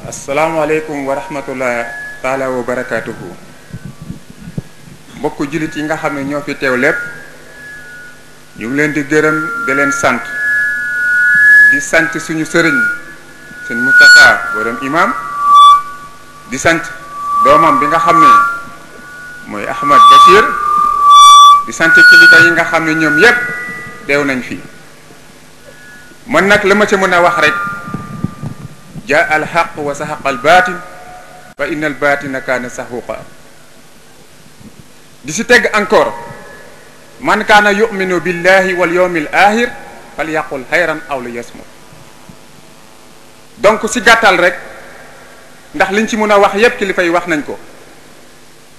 asalaamaaleykum wa rahmatullah taala wa barakatuhu mbokku jullit yi nga xam ne ñoo fi teew lépp ñu ngi leen di gërëm di leen sant suñu sëriñ sëñ Moustapha borom imam di sant doomam bi nga xam ne mooy Ahmad Bachir di sant kilifa yi nga xam ne ñoom yépp teew nañ fi man nag la ma ci mën a wax rek jaa al haqq wa sahaqa al baatin fa inna al baatina kaana sahuqa di si teg encore man kaana yuminu billahi wal yawmil axir fal yaqul xayran aw li yasmut donc si gàttal rek ndax liñ ci mën a wax yépp kilifa yi wax nañ ko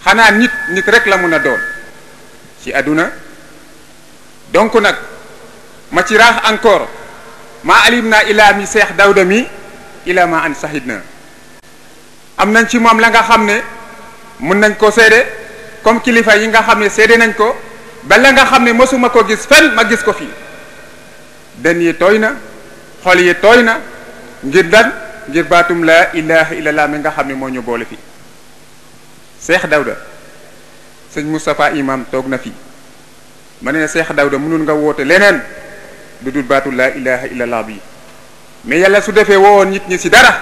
xanaa nit rek la mën a doon ci àdduna donc nag ma ci raax encore maa alim na ilaa mi Seex Dawda mi ila ma an sahid na am nañ ci moom la nga xam ne mun nañ ko seede comme kilifa yi nga xam ne seede nañ ko ba la nga xam ne mosuma ko gis fenn ma gis ko fii den yi tooy na xol yi tooy na ngir dan ngir baatum la ilaha illallah mi nga xam ne moo ñu boole fii Seex Dawda sëñ Moustapha imam toog na fii ma ne Seex Dawda mënul nga woote leneen lu dul baatu la ilaha illallah bi mais yàlla su defee woowoon nit ñi ci dara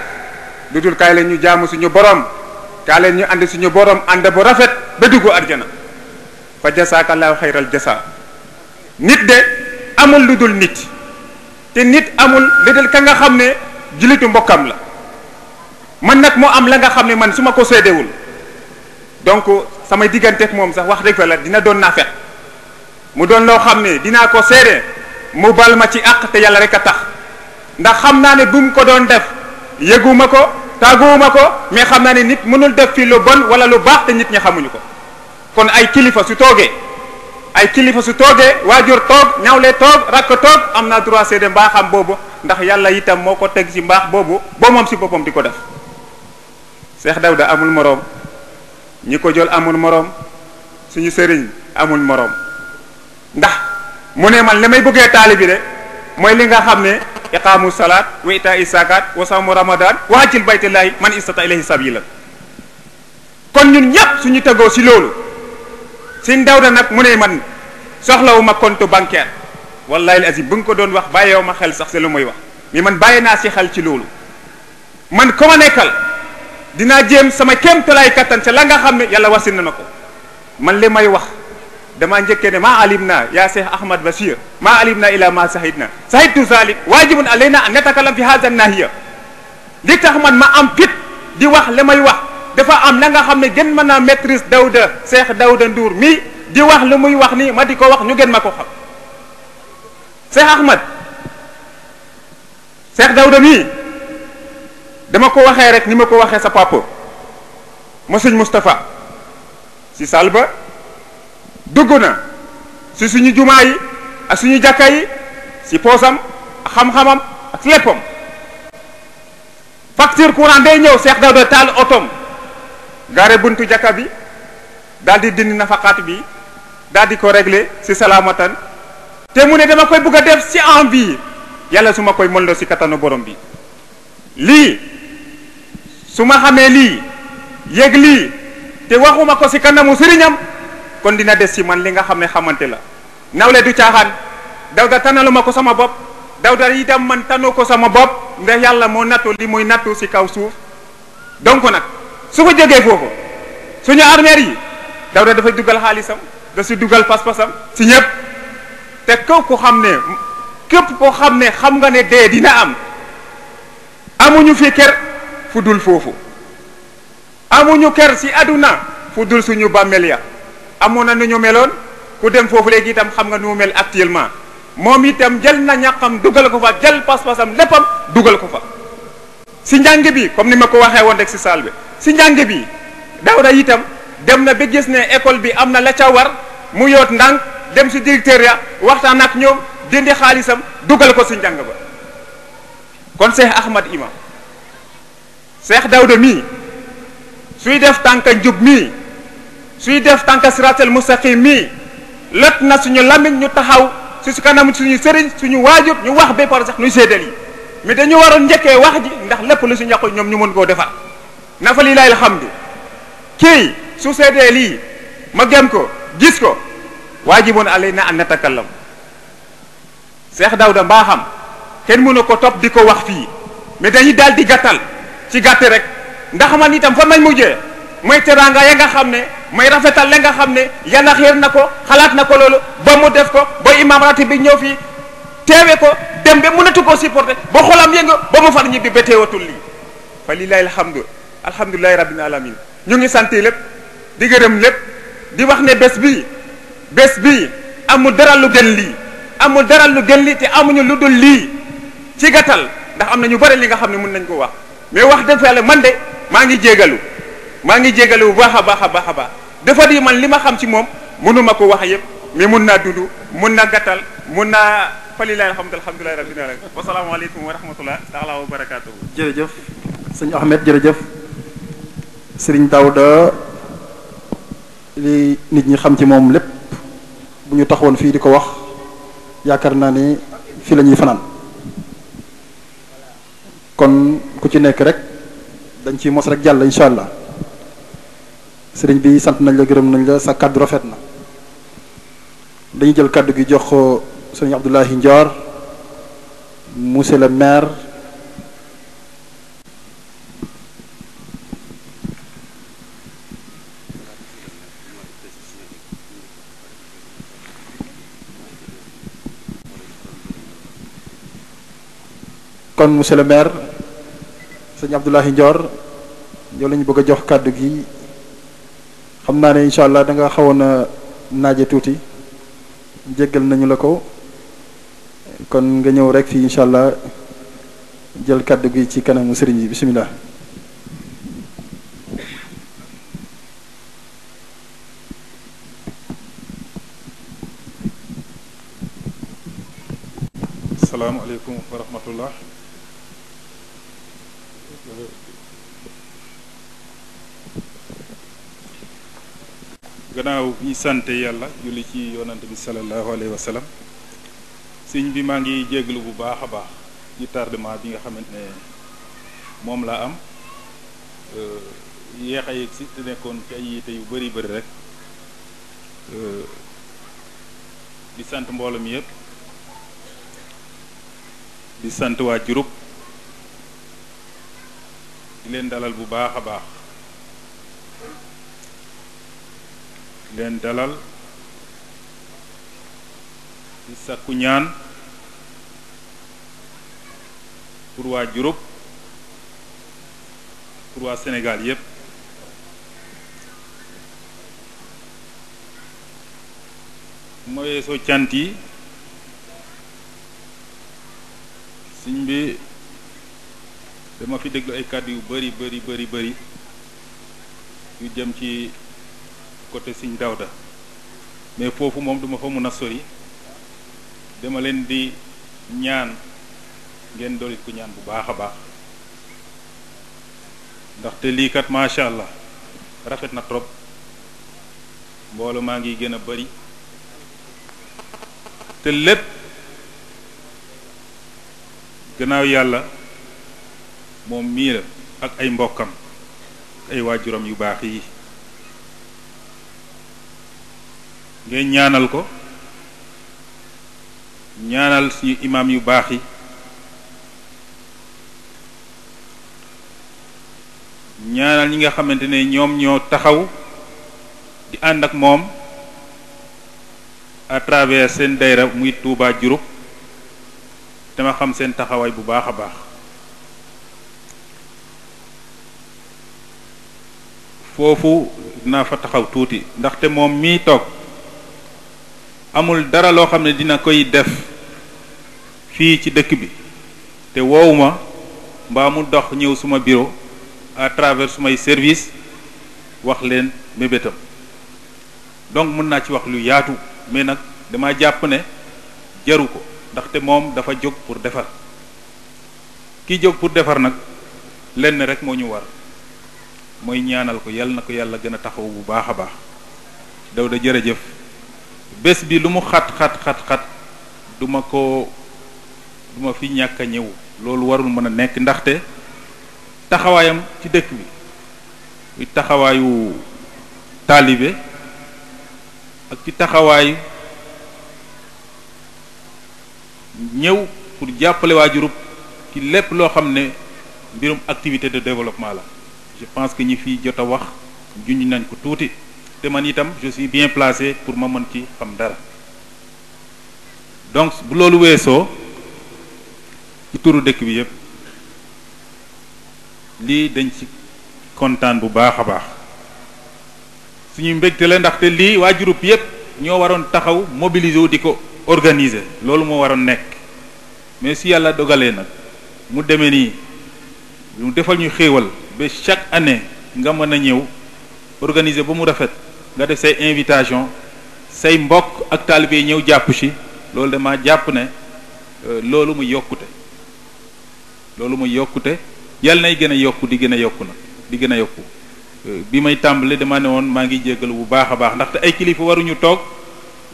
lu dul kaay leen ñu jaamu suñu borom kaay leen ñu ànd suñu borom ànd bu rafet ba duggu arjana fa jasaakallaahu xayral jasa nit de amul lu dul nit te nit amul lu dul ka nga xam ne julitu mbokkam la man nag moo am la nga xam ne man su ma ko seedewul donc samay digganteeg moom sax wax dëgg fa la dina doon naa fet mu doon loo xam ne dinaa ko seede mu bal ma ci àq te yàlla rek a tax ndax xam naa ne bu mu ko doon def yëguma ko tàgguwuma ko mais xam naa ne nit mënul def fii lu bon wala lu baax te nit ñi xamuñu ko kon ay kilifa su toogee waajur toog ñawle toog rakk toog am naa droit seede mbaaxam boobu ndax yàlla itam moo ko teg ci mbaax boobu ba moom ci boppam di ko def Seex Dawda amul moroom ñi ko jël amul moroom suñu sëriñ amul moroom ndax mu ne man li may bëggee taalibi de mooy li nga xam ne iqaamu salaat wa itaa isaakaat wa sawmu ramadan wa hajjil baytillahi man istata ilayhi sabila kon ñun ñépp suñu tegoo ci loolu Sëñ Dawda nag mu ne man soxlawuma compte bancaire wallahi azim bu nga ko doon wax bàyyeewu ma xel sax ci lu muy wax mais man bàyyi naa ci xel ci loolu man ko ma nekkal dinaa jéem sama kéemtalaay kattan ca la nga xam ne yàlla wasin na ko man li may wax dama njëkkee ne maa alim na yaa Seex Ahmad Bachir maa alim na ila ma sahid na sahidtu zalik waajibun alayna an natakalam fi hadha nahiya li tax man ma am fit di wax li may wax dafa am la nga xam ne gën mën a maîtrise Dawda Seex Dawda Ndour mii di wax lu muy wax nii ma di ko wax ñu gën ma ko xam Seex Ahmad Seex Dawda mii dama ko waxee rek ni ma ko waxee sa papa ma sëñ Moustapha si salba dugg na si suñu jumaa yi ak suñu jàkka yi si poosam ak xam-xamam ak léppam facture courant day ñëw Seex Dawda taal otom gaare buntu jàkka bi daal di dindi nafaqaat bi daal di ko régler si salaamatan te mu ne dama koy bugg a def si envie yàlla su ma koy mënloo si kattanu borom bi lii su ma xamee lii yëg lii te waxuma ko si kanamu sëriñam kon dina des ci man li nga xam ne xamante la nawle du caaxaan Dawda tànnalu ma ko sama bopp Dawda itam man tànnu ko sama bopp ndax yàlla moo nattu li muy nattu ci kaw suuf donc nag su ko jógee foofu suñu armeer yi Dawda dafay dugal xaalisam da si dugal pas-pasam ci ñëpp te képp ko xam ne xam nga ne dee dina am amuñu fi kër fu dul foofu amuñu kër ci àdduna fu dul suñu bàmmeel ya amoon na nu ñu meloon ku dem foofu léegi itam xam nga nu mu mel actuellement moom itam jël na ñàqam dugal ko fa jël pas-pasam léppam dugal ko fa si njàng bi comme ni ma ko waxee woon rek si saal bi si njàng bi Dawda itam dem na ba gis ne école bi am na la ca war mu yoot ndànk dem si directeur ya waxtaan ak ñoom dindi xaalisam dugal ko si njàng ba kon Seex Ahmad imam Seex Dawda mii suy def tànka njub mii suy def tànka siratal mustaqim mii lot na suñu lamiñ ñu taxaw si su kanam suñu sëriñ suñu waajur ñu wax ba pare sax nuy seedal yi mais dañu waroon njëkkee wax ji ndax lépp lu si ñàkk ñoom ñu mën koo defar na fa lillahi alhamdu kii su seetee lii ma gëm ko gis ko waajibun alayna an natakallam Cheikh Daouda mbaaxam kenn mënu ko topp di ko wax fii mais dañuy daal di gàttal ci gàtt rek ndax man itam fan nañ mujjee mooy teraanga ya nga xam ne mooy rafetal la nga xam ne yàlla xéer na ko xalaat na ko loolu ba mu def ko ba imam ratib bi ñëw fii teewe ko dem ba mënatu koo supporter ba xolam yëngu ba mu far ñibbi ba teewatul lii fa lillahi alhamdu alhamdulillahi rabbil alamin ñu ngi sant lépp di gërëm lépp di wax ne bés bii amul dara lu gën lii amul dara lu gën lii te amuñu lu dul lii ci gàttal ndax am na ñu bëri li nga xam ne mën nañ ko wax mais wax dëgg yàlla man de maa ngi jégalu bu baax a baax a baax a baax dafa di man li ma xam ci moom mënuma ko wax yëpp mais mun naa dund mun naa gàttal mun naa falilahi alhamdulillahi rabbil alamin wa salaamu aleykum wa rahmatullah taala wa barakatuhu. jërëjëf sëñ Ahmed jërëjëf Serigne Daouda li nit ñi xam ci moom lépp bu ñu taxawoon fii di ko wax yaakaar naa ni fii la ñuy fanaan kon ku ci nekk rek dañ ci mos rek jàll incha allah sëriñ bi sant nañ la gërëm nañ la sa kàddu rafet na dañuy jël kàddu gi jox ko sëriñ Abdoulahi Ndior monsieur le maire kon monsieur le maire sëñ Abdoulahi Ndior yow lañu bëgg a jox kàddu gi xam naa ne incha allah da nga xawoon a naaje tuuti jéggal nañu la ko kon nga ñëw rek fii incha allah jël kàddu gi ci kanamu sëriñ bi bisimilah. asalaamaaleykum wa rahmatullah. gannaaw bi sante yàlla julli ci yonante bi sallallahu alayhi wa sallam sëñ bi maa ngi jéglu bu baax a baax ci tardement bi nga xamante ne moom laa am yéex a yegg si te nekkoon ci ay yiite yu bari bari rek di sant mbooloo mi yëpp di sant waa Diouroup di leen dalal bu baax a baax leen dalal di sàkku ñaan pour waa Diouroup pour waa Sénégal yépp ma weesoo cant yi sëñ bi dama fi déglu ay kàddu yu bari yu jëm ci côté sëñ Daouda mais foofu moom duma fa mun a sori dama leen di ñaan ngeen doolit ko ñaan bu baax a baax ndaxte lii kat macha allah rafet na trop mbooloo maa ngi gën a bari te lépp gannaaw yàlla moom mii la ak ay mbokkam ay waajuram yu baax yi ngeen ñaanal ko ñaanal suñu imaam yu baax yi ñaanal ñi nga xamante ne ñoom ñoo taxaw di ànd ak moom à travers seen dayra muy Touba Diouroup te ma xam seen taxawaay bu baax a baax foofu dinaa fa taxaw tuuti ndaxte moom mii toog amul dara loo xam ne dina koy def fii ci dëkk bi te woowuma mbaa mu dox ñëw suma bureau à travers sumay service wax leen mébétam donc mën naa ci wax lu yaatu mais nag dama jàpp ne jaru ko ndaxte moom dafa jóg pour defar kii jóg pour defar nag lenn rek moo ñu war mooy ñaanal ko yal na ko yàlla gën a taxaw bu baax a baax Daouda jërëjëf bés bi lu mu xat duma fi ñàkk a ñëw loolu warul mën a nekk ndaxte taxawaayam ci dëkk bi muy taxawaayu taalibe ak ci taxawaayu ñëw pour jàppale waajurub ci lépp loo xam ne mbirum activité de développement la. Je pense que ñi fi jot a wax junj nañ ko tuuti te man itam je suis bien placé pour ma mën ci xam dara. Donc bu loolu weesoo ci turu dëkk bi yëpp lii dañ ci kontaan bu baax a baax suñu mbégte la ndaxte lii waa groupe yëpp ñoo waroon taxaw mobiliser wu di ko organiser loolu moo waroon nekk mais si yàlla dogalee nag mu demee nii mu defal ñu xéewal ba chaque année nga mën a ñëw organiser ba mu rafet nga def say invitation say mbokk ak taalibe yi ñëw jàpp ci loolu dama jàpp ne loolu muy yokkute yàlla nay gën a yokku di gën a yokku nag di gën a yokku bi may tàmbali dama ne woon maa ngi jéggalu bu baax a baax ndaxte ay kilifa waruñu toog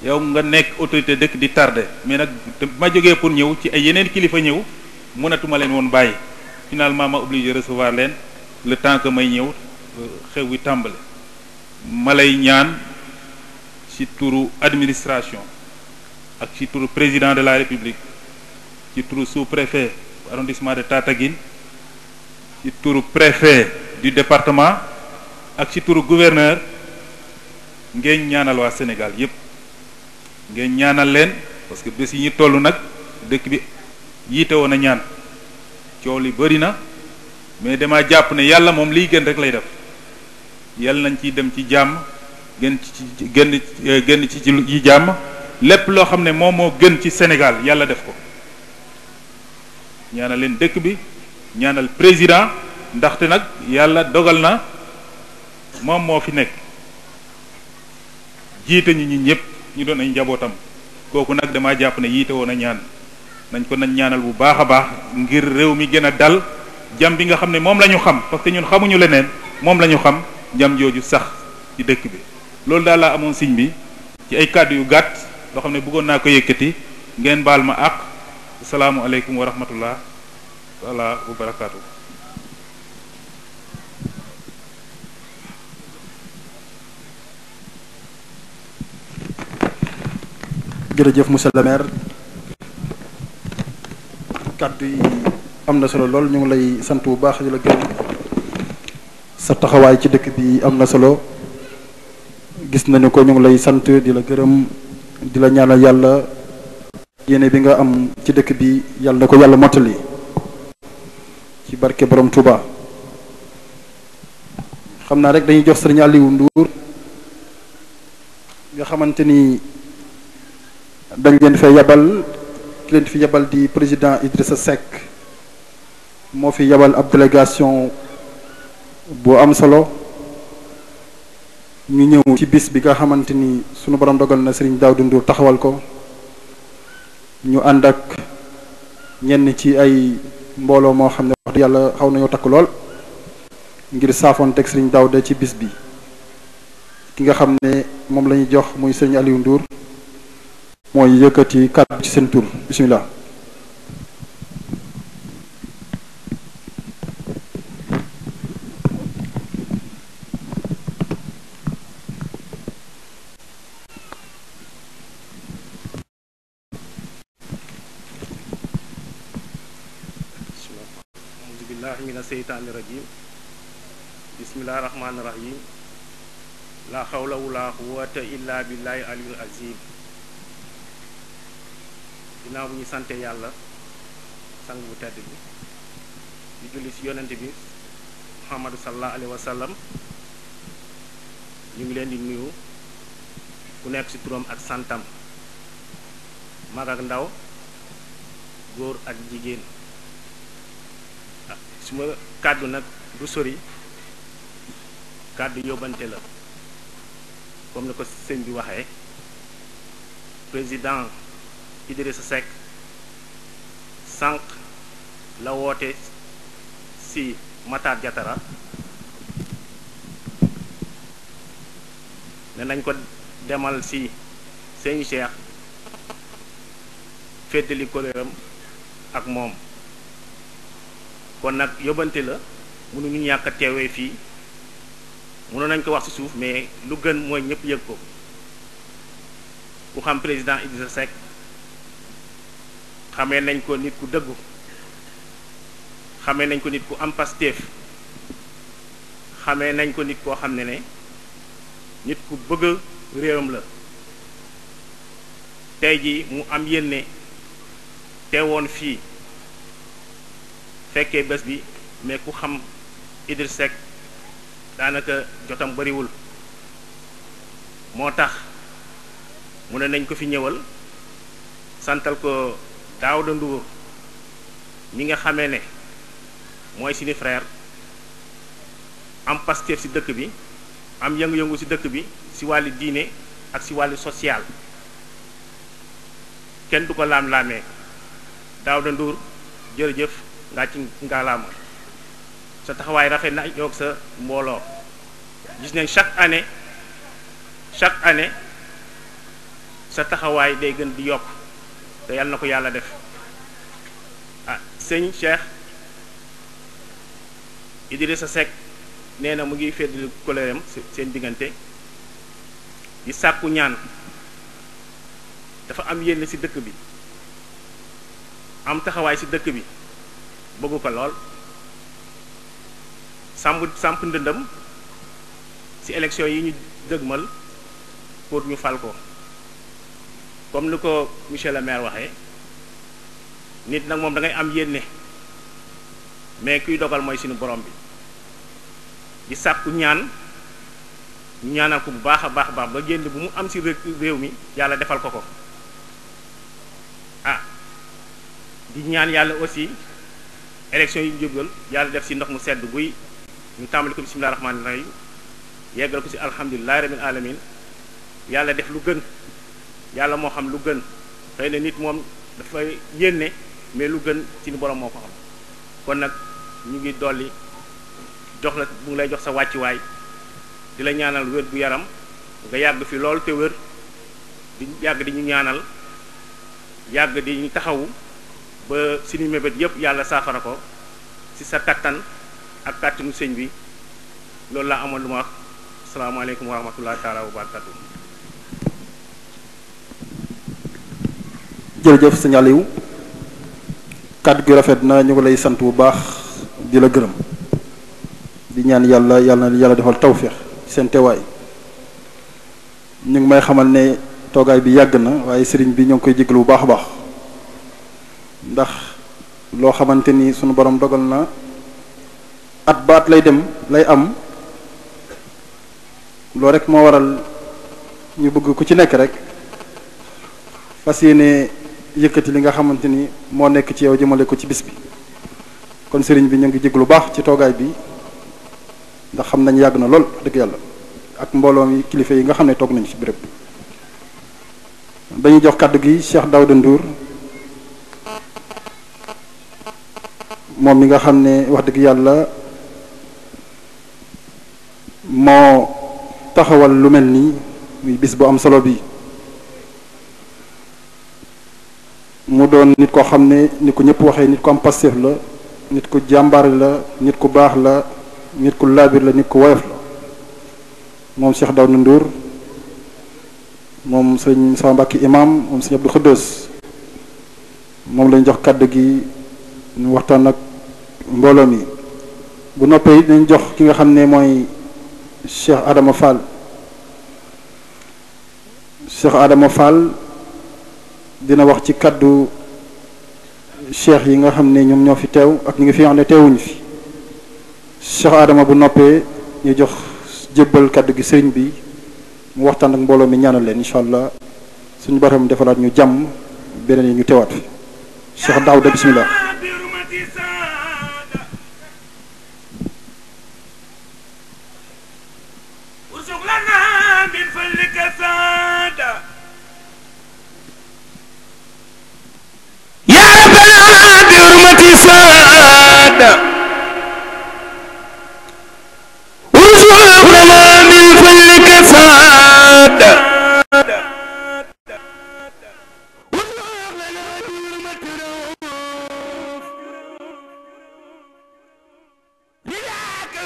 yow nga nekk autorité dëkk di tardé mais nag ma jógee pour ñëw ci ay yeneen kilifa ñëw mënatuma leen woon bàyyi finalement ma obligé recevoir leen le temps que may ñëw xew wi tàmbali ma lay ñaan ci turu administration ak ci turu président de la république ci turu sous-préfet arrondissement de Tataguine ci turu préfet du département ak ci turu gouverneur ngeen ñaanal waa Sénégal yépp ngeen ñaanal leen parce que bés yi ñu toll nag dëkk bi yiite woon a ñaan coow li bëri na mais dama jàpp ne yàlla moom liy gën rek lay def yàlla nañ ciy dem ci jàmm gën ci jàmm lépp loo xam ne moom moo gën ci Sénégal yàlla def ko ñaanal leen dëkk bi ñaanal président ndaxte nag yàlla dogal na moom moo fi nekk jiite ñi ñëpp ñu doon ay njabootam kooku nag dama jàpp ne yiite woon a ñaan nañ ñaanal bu baax a baax ngir réew mi gën a dal jàmm bi nga xam ne moom la ñu xam parce que ñun xamuñu leneen moom la ñu xam jàmm jooju sax ci dëkk bi loolu daal laa amoon signe bi ci ay kàddu yu gàtt loo xam ne bëggoon naa ko yëkkati ngeen baal ma àq asalaamualeykum wa rahmatullah taala wa barakaatu. jërëjëf monsieur le maire kàddu yi am na solo lool ñu ngi lay sant bu baax di la gërëm sa taxawaay ci dëkk bi am na solo gis nañu ko ñu ngi lay sant di la gërëm di la ñaanal yàlla yéene bi nga am ci dëkk bi yàlla na ko yàlla mottali ci barke borom Touba. xam naa rek dañuy jox sëriñ Aliou Ndour nga xamante ni dañ leen fay yabal ki leen fi yabal di président Idrissa Seck moo fi yabal ab délégation bu am solo ñu ñëw ci bis bi nga xamante ni sunu borom dogal na sëriñ Daouda Ndour taxawal ko ñu ànd ak ñenn ci ay mbooloo moo xam ne wax yàlla xaw nañoo takk lool ngir saafoonteeg sëriñ Daouda ci bis bi ki nga xam ne moom la ñuy jox muy sëriñ Aliou Ndour mooy yëkkati kàddu ci seen tur bismillah. auzu billahi mina seytaani rajim bismillahi rahmaani rahim la hawla wala quwwata illa billahi aliyul azim. ginnaaw bu ñu sante yàlla sang bu tedd bi di julli ci yonent bi Muhammadu sallallahu alayhi wa sallam ñu ngi leen di nuyu ku nekk ci turam ak santam mag ak ndaw góor ak jigéen suma kàddu nag du sori kàddu yóbbante la comme ni ko sëñ bi waxee président Idrissa Seck sànq la woote ci Matar Diatara ne nañ ko demal ci sëñ Cheikh féddali koléeram ak moom kon nag yóbbante la mënuñu ñàkk a teewee fii mënoon nañ ko wax ci suuf mais lu gën mooy ñëpp yëg ko ku xam président Idrissa Seck xamee nañ ko nit ku dëggu xamee nañ ko nit ku am Pastef xamee nañ ko nit koo xam ne nit ku bëgg réewam la tey ji mu am yéene teewoon fii fekkee bés bi mais ku xam Idrissa Seck daanaka jotam bariwul moo tax mu ne nañ ko fi ñëwal santal ko Daouda Ndour mi nga xamee ne mooy suñu frère am Pastef ci dëkk bi am yëngu-yëngu ci dëkk bi ci wàllu diine ak ci wàllu social kenn du ko laam-laamee Daouda Ndour jërëjëf ngaa ci ngaalaama sa taxawaay rafet na yoog sa mbooloo gis nañ chaque année sa taxawaay day gën di yokk te yàlla na ko yàlla def ah sëñ Cheikh Idrissa Seck nee na mu ngi feddali koleeram seen diggante di sàkku ñaan dafa am yénn ci dëkk bi am taxawaay ci dëkk bi bëggu ko lool samp ndëndam ci élection yi ñu dëgmal pour ñu fal ko comme ni ko monsieur le maire waxee nit nag moom da ngay am yéene mais kuy dogal mooy suñu borom bi di sàkku ñaan ñu ñaanal ko bu baax a baax ba génn bu mu am ci réew mi yàlla defal ko ko ah di ñaan yàlla aussi élection yi ñu jógal yàlla def ci ndox mu sedd guy ñu tàmbali ko bismillaahi rahmaani rahiim yeggal ko ci alhamdulillahi rabbil alamin yàlla def lu gën yàlla moo xam lu gën xëy na nit moom dafay yéene mais lu gën ci ni borom moo ko xam kon nag ñu ngi dolli jox la bu ngi lay jox sa wàccuwaay di la ñaanal wér gu yaram nga yàgg fi lool te wér di yàgg di ñu ñaanal yàgg di ñu taxawu ba suñu mébét yépp yàlla saafara ko ci sa kattan ak kàttanu sëñ bi loolu laa amoon lu ma wax asalaamaaleykum wa rahmatullahi taala wa barakatu jërëjëf sëñ Aliou kàddu gi rafet na ñu ngi lay sant bu baax di la gërëm di ñaan yàlla yàlla defal tawféex seen teewaay ñu ngi may xamal ne toogaay bi yàgg na waaye sëriñ bi ñoo ngi koy jégalu bu baax a baax ndax loo xamante ni sunu borom dogal na at baat lay dem lay am loo rek moo waral ñu bëgg ku ci nekk rek fas yéene yëkkati li nga xamante ni moo nekk ci yow jëmale ko ci bis bi kon sëriñ bi ñu ngi jéglu baax ci toogaay bi ndax xam nañ yàgg na lool dëgg yàlla ak mbooloo mi kilifa yi nga xam ne toog nañ ci béréb dañuy jox kàddu gi Cheikh Daouda Ndour moom mi nga xam ne wax dëgg yàlla moo taxawal lu mel nii muy bis bu am solo bi mu doon nit koo xam ne ni ko ñëpp waxee nit ku am Pastef la nit ku jàmbaar la nit ku baax la nit ku laabir la nit ku woyof la moom Cheikh Daouda Ndour moom sëñ Sa Mbàkke imam moom sëñ Abdou Khoudoss moom lañ jox kàddu gi ñu waxtaan ak mbooloo mi bu noppee it dañ jox ki nga xam ne mooy Cheikh Adama Fall Cheikh Adama Fall dina wax ci kàddu cheikh yi nga xam ne ñoom ñoo fi teew ak ñi ngi fi xam ne teewuñu fi Cheikh Adama bu noppee ñu jox jébbal kàddu gi sëriñ bi mu waxtaan ak mbooloo mi ñaanal leen incha allah suñu borom defalaat ñu jàmm beneen yi ñu teewaat fi Cheikh Daouda bismillah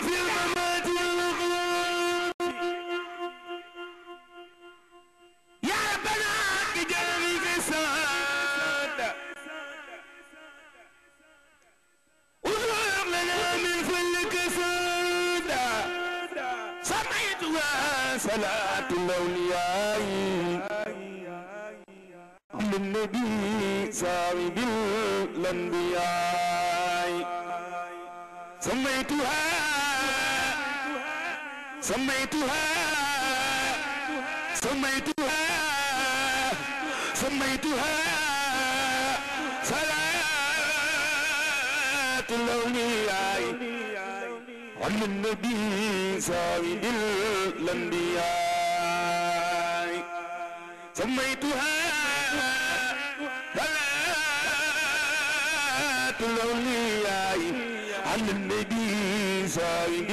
في الممات والغرور يا ربنا اجعلني في سعادة وارزق لنا من فضلك سعادة سميتها صلاة الأولياء للنبي صاحب الأنبياء سميتها صلاة الأولياء على النبي صاحب الأنبياء سميتها صلاة الأولياء على النبي صاحب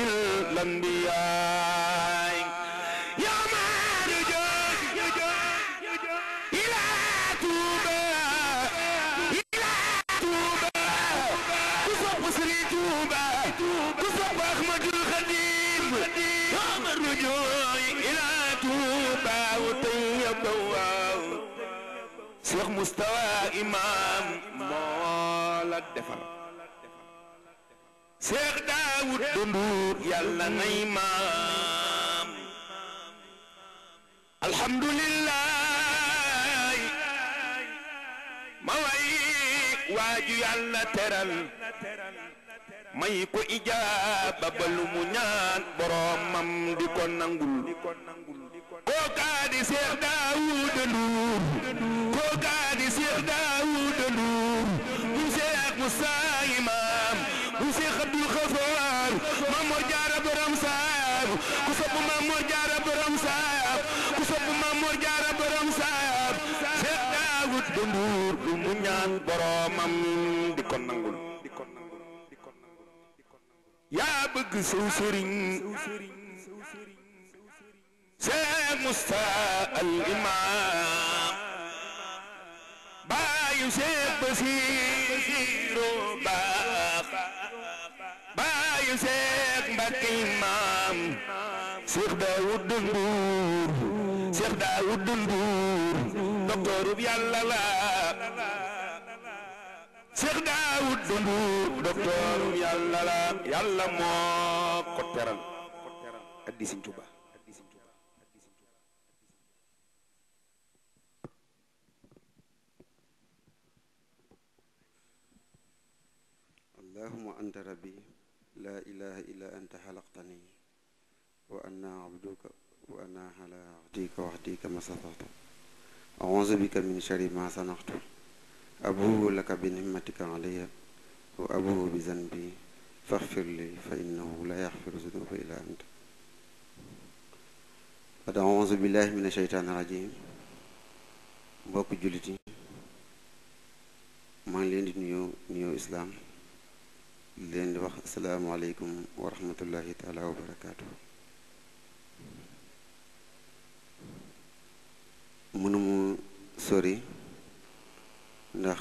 الأنبياء يا مارجو إلى توبة كسب سري توبة كسب أحمد الخديم يا مارجو إلى توبة وطيب شيخ مستوى إمام مولا دفر شيخ داود دندور يلا نيمام الحمد لله موي واجو يلا ترال may ko ijaaba balu mu ñaan boromam di ko nangul kookaa di Seex Daawuda Nduur kookaa di Seex Daawuda Nduur mu Seex Musaa Imaam mu Seex Abdul Xafaar Mamoor Jaara borom saam ku sopp Mamoor Jaara borom saam ku sopp Mamoor Jaara borom saam Seex Daawuda Nduur lu mu ñaan boromam di ko nangul yaa bëgg sow sëriñ Seex Musaa al Imaam baayu Seex Basiiru baax baayu Seex Mbàkke Imaam Seex Daawuda Nduur Seex Daawuda Nduur doktoorub Yàlla la Seex Daawuda Nduur doktoorub Yàlla la Yàlla moo ko teral addi Sëriñ Tuubaa اللهم أنت ربي لا إله إلا أنت خلقتني وأنا عبدك وأنا على عهدك وعهدك ما استطعت أعوذ بك من شر ما صنعت أبوء لك بنعمتك علي وأبوء بذنبي فاغفر لي فإنه لا يغفر الذنوب إلا أنت أعوذ بالله من الشيطان الرجيم mbokk jullit yi maa ngi leen di nuyoo islaam leen di wax asalaamaaleykum wa rahmatullahi taala wa barakaatu mënumu sori ndax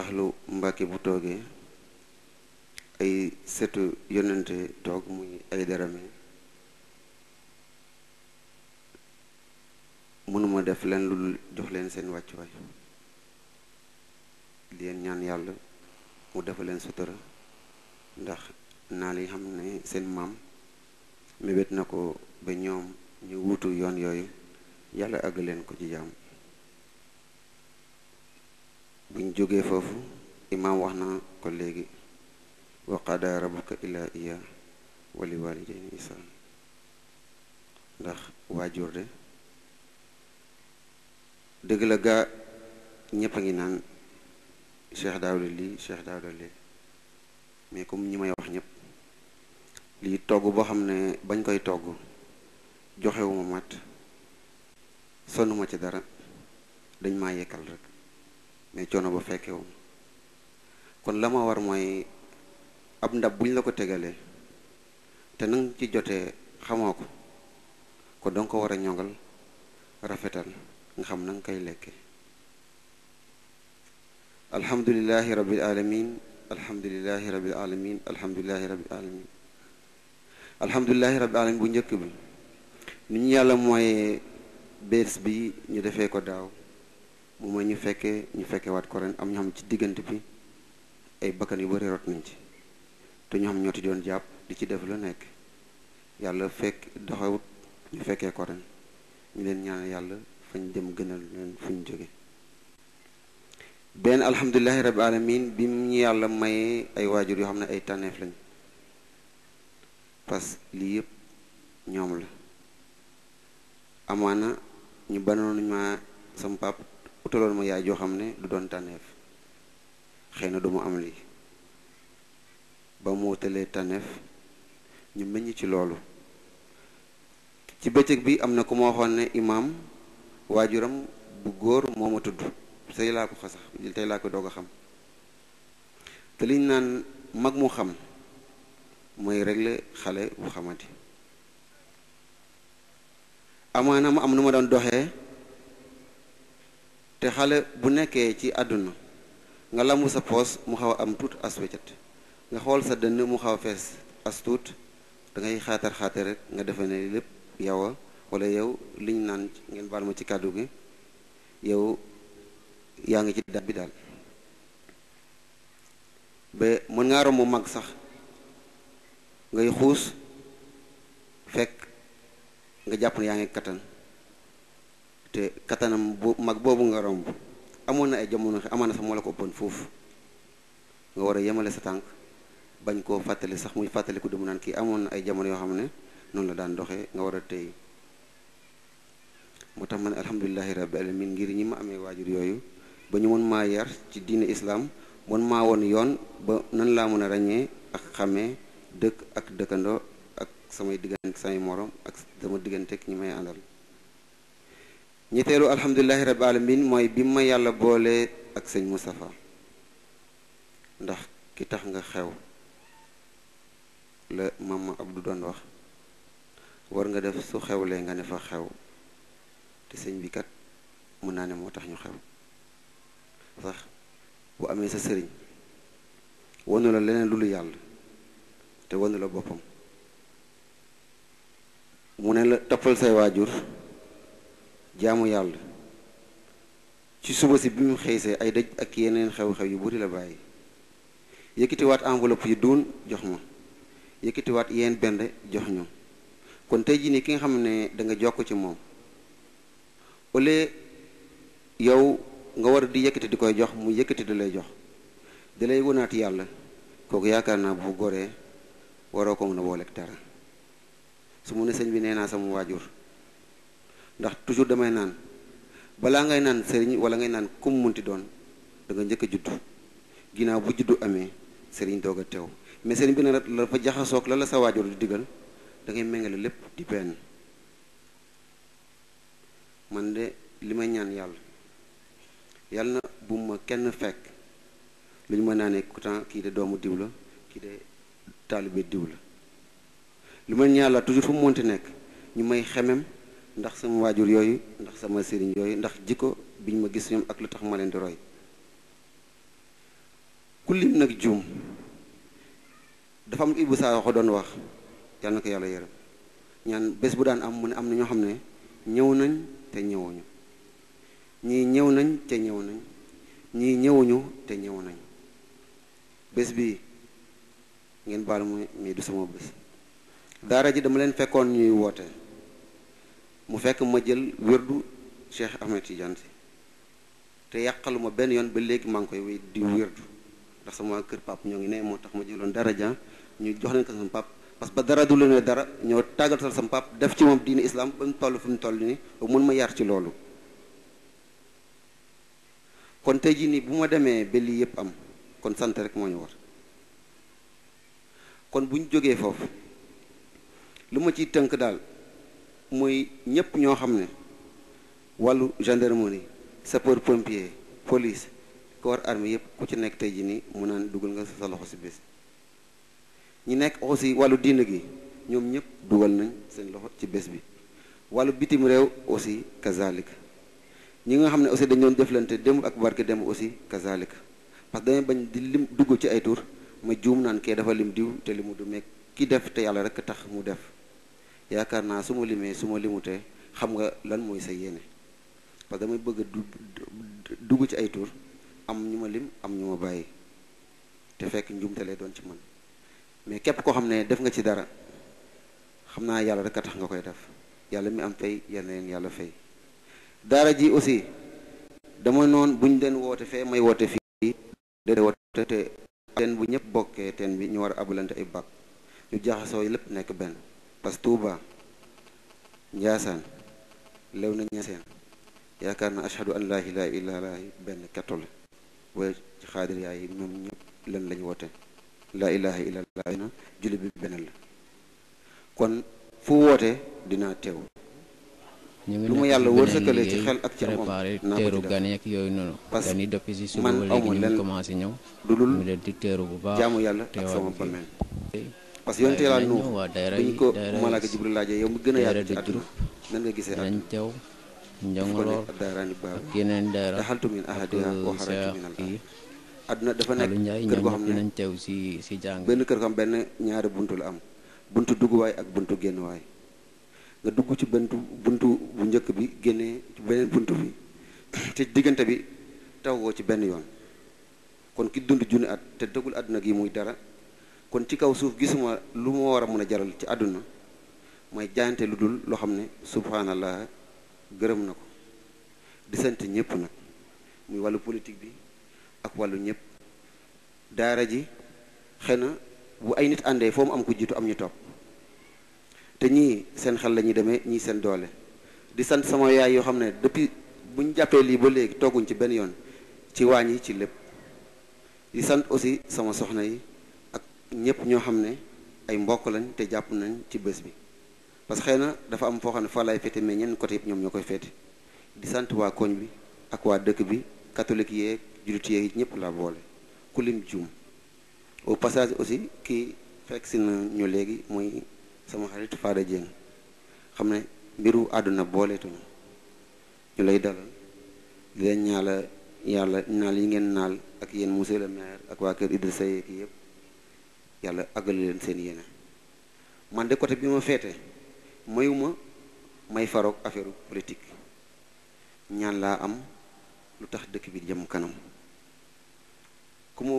axlu Mbàkke bu toogee ay setu yonente toog muy ay darame mënuma def leen lu jox leen seen wàccuwaay leen ñaan yàlla mu defal leen sutura ndax naa li xam ne seen maam mébét na ko ba ñoom ñu wuutu yoon yooyu yàlla àgg leen ko ci jàmm buñ jógee foofu imaam wax na ko léegi wa qadaa rabbuka illaa iya wali walidayni ihsaan ndax waajur de dëgg la gaa ñëpp a ngi naan Cheikh Daawda lii Cheikh Daawda lii mais comme ñi may wax ñëpp lii togg boo xam ne bañ koy togg joxewuma mat sonnuma ci dara dañ maa yekkal rek mais coono ba fekkewum kon la ma war mooy ab ndab buñ la ko tegalee te nang ci jotee xamoo ko danga ko war a ñongal rafetal nga xam na nga koy lekke alhamdulillahi rabbil alamin alhamdulilahi rabbil alamin alhamdulilahi rabbil alamin alhamdulilahi rabbil alamin bu njëkk bi ni ñu yàlla mooy bés bi ñu defee ko daaw mu ma ñu fekkee waat ko ren am ñu xam ci diggante bi ay bakkan yu bari rot nañ ci te ñu xam ñoo ti doon jàpp di ci def lu nekk yàlla fekk doxawut ñu fekkee ko ren ñu leen ñaan yàlla fañ dem gënal leen fu ñu jóge benn alhamdulilahi rabbil alamin bi mu ñu yàlla mayee ay waajur yoo xam ne ay tànneef lañ parce que lii yëpp ñoom la amaana ñu banoon ma sama pap utaloon ma yaay joo xam ne du doon tànneef xëy na du ma am lii ba mu utalee tànneef ñu meññ ci loolu ci bëccëg bi am na ku ma waxoon ne imaam waajuram bu góor moo ma tudd tey laa ko xasax tey laa ko doog a xam te liñ naan mag mu xam mooy régler xale bu xamante amaana ma am nu ma doon doxee te xale bu nekkee ci àdduna nga lambu sa poos mu xaw a am tuut as weccat nga xool sa dënn mu xaw a fees as tuut da ngay xaatar rek nga defe ne lépp yow a wala yow liñ naan ngeen baal ma ci kàddu gi yow yaa ngi ci dab bi daal ba mën ngaa romb mag sax ngay xuus fekk nga jàpp ne yaa ngi kattan te kattanam bu mag boobu nga romb amoon na ay jamono amoon na sax moo la ko ëppoon foofu nga war a yemale sa tànk bañ koo fàttali sax muy fàttaliku du mu naan kii amoon na ay jamono yoo xam ne noonu la daan doxee nga war a tey moo tax ma ne alhamdulilahi rabbil alamin ngir ñi ma amee waajur yooyu ba ñu mën maa yar ci diine islam mën maa woon yoon ba nan laa mën a ràññee ak xàmmee dëkk ak dëkkandoo ak samay diggante samay morom ak sama digganteeg ñi may àndal ñetteelu alhamdulilahi rabbil alamin mooy bi ma yàlla boole ak sëñ Moustapha ndax ki tax nga xew la mama Abdou doon wax war nga def su xewlee nga ne fa xew te sëñ bi kat mën naa ne moo tax ñu xew sax bu amee sa sëriñ wanu la leneen lu yàlla te wanu la boppam mu ne la toppal say waajur jaamu yàlla ci suba si bi mu xëysee ay dëj ak yeneen xew-xew yu bari la bàyyi yëkkatiwaat enveloppe yu duun jox ma yëkkatiwaat yeen bend jox ñu kon tey jii nii ki nga xam ne da nga jokk ci moom au lieu yow nga war di yëkkati di koy jox mu yëkkati di lay jox di lay wënaat yàlla kooku yaakaar naa bu goree waroo ko mën a booleeg dara su mu ne sëñ bi nee naa sama waajur ndax toujours damay naan balaa ngay naan sëriñ wala ngay naan kum munti doon da nga njëkk a juddu ginnaaw bu juddu amee sëriñ doog a teew mais sëriñ bi ne la fa jaxasoog la sa waajur di digal da ngay méngale lépp di benn man de li may ñaan yàlla na bu ma kenn fekk lu ñu mën naa ne pourtant kii de doomu diw la kii de taalibe diw la lu ma ñaan yàlla toujours fu mu monti nekk ñu may xemem ndax sama waajur yooyu ndax sama sëriñ yooyu ndax jikko biñ ma gis ñoom ak lu tax ma leen di roy ku lim nag juum dafa am lu Ibou Sakho doon wax yàlla na ko yàlla yërëm ñaan bés bu daan am mu ne am na ñoo xam ne ñëw nañ te ñëwuñu ñii ñëw nañ te ñëw nañ ñii ñëwuñu te ñëw nañ bés bi ngeen baal mu mais du sama bés daara ji dama leen fekkoon ñuy woote mu fekk ma jël wérdu Cheikh Ahmed Tidiane si te yàqaluma benn yoon ba léegi maa ngi koy wéy di wérdu ndax sama kër pap ñoo ngi ne moo tax ma jëloon daraja ñu jox leen ko sama pap parce que ba dara du leen dara ñoo tàggatal sama pap def ci moom diine islam ba mu toll fi mu toll nii ba mën ma yar ci loolu kon tey jii nii bu ma demee ba lii yëpp am kon sant rek moo ñu war kon bu ñu jógee foofu lu ma ciy tënk daal mooy ñépp ñoo xam ne wàllu gendarmerie sapeur pompier police corps armée yëpp ku ci nekk tey jii nii mu naan dugal nga sa loxo ci bés ñi nekk aussi wàllu diine gi ñoom ñëpp dugal nañ seen loxo ci bés bi wàllu bitim réew aussi kazalik ñi nga xam ne aussi dañu doon jëflante démb ak barke démb aussi kazalik parce que damay bañ di lim dugg ci ay tur ma juum naan kee dafa lim diw te limu du meeg ki def te yàlla rek tax mu def yaakaar naa su ma limee su ma limutee xam nga lan mooy sa yéene parce que damay bëgg a dugg ci ay tur am ñu ma lim am ñu ma bàyyi te fekk njuumte lay doon ci man mais képp koo xam ne def nga ci dara xam naa yàlla rek a tax nga koy def yàlla mi am fay yal na leen yàlla fay. daara ji aussi dama noon buñ den woote fee may woote fii de woote te teen bu ñëpp bokkee teen bi ñu war a abalante ay bàq ñu jaxasoo lépp nekk benn parce que Touba Njaasaan lew na ñeseen yaakaar na ashhadu an laa ilaaha illallaah benn ketto la waaye ci xaadir yaay ñoom ñëpp lan lañ woote laa ilaaha illallaah na julli bi benn la kon fu woote dinaa teew lu ma yàlla wërsëgale ci xel ak ci moom naa ko ci def yooyu noonu parce gan yi depuis si que suba man ba awma léegi ñu leen commencé ñëw lu dul mu leen di teeru bu baax jaamu yàlla ak sama bameel parce que yonte laa nu dañ ko malaaka Jibril laajee yow mu gën a yàgg ci àdduna nan nga gisee dañ àdduna teew fu ko njongoloor nekk daaraani baabu ak yeneen daara daxaltu min ahadiha wa ak xarajtu min al kii àdduna dafa nekk Alu Njaay kër ñoom goo ñëpp xam ne dinañ teew si jàng benn kër goo xam benn ñaari buntu la am buntu dugguwaay ak buntu génnuwaay nga dugg ci buntu bu njëkk bi génnee ci beneen buntu bi te diggante bi taw woo ci benn yoon kon ki dund junni at te dëggul àdduna gi muy dara kon ci kaw suuf gisuma lu ma war a mën a jaral ci àdduna mooy jaayante lu dul loo xam ne subhanallah gërëm na ko di sant ñëpp nag muy wàllu politique bi ak wàllu ñëpp daara ji xëy na bu ay nit àndee foo mu am ko jiitu am ñu topp te ñii seen xel la ñuy demee ñii seen doole di sant sama yaay yoo xam ne depuis bu ñu jàppee lii ba léegi tooguñ ci benn yoon ci waañ yi ci lépp di sant aussi sama soxna yi ak ñëpp ñoo xam ne ay mbokk lañ te jàpp nañ ci bés bi parce que xëy na dafa am foo xam ne fa lay féete mais ñenn côté yëpp ñoom ñoo koy féete di sant waa koñ bi ak waa dëkk bi catholique yeeg jullit yeeg ñëpp laa boole ku lim juum au passage aussi kii fekk si na ñu léegi muy sama xarit Fada Dieng xam ne mbiru àdduna booleetuñu ñu lay dalal di leen ñaala yàlla naal yi ngeen naal ak yéen monsieur le maire ak waa kër Idrissa Seck yëpp yàlla àggali leen seen yéene man de côté bi ma féete mayuma may faroog affaire politique ñaan laa am lu tax dëkk bi jëm kanam ku ma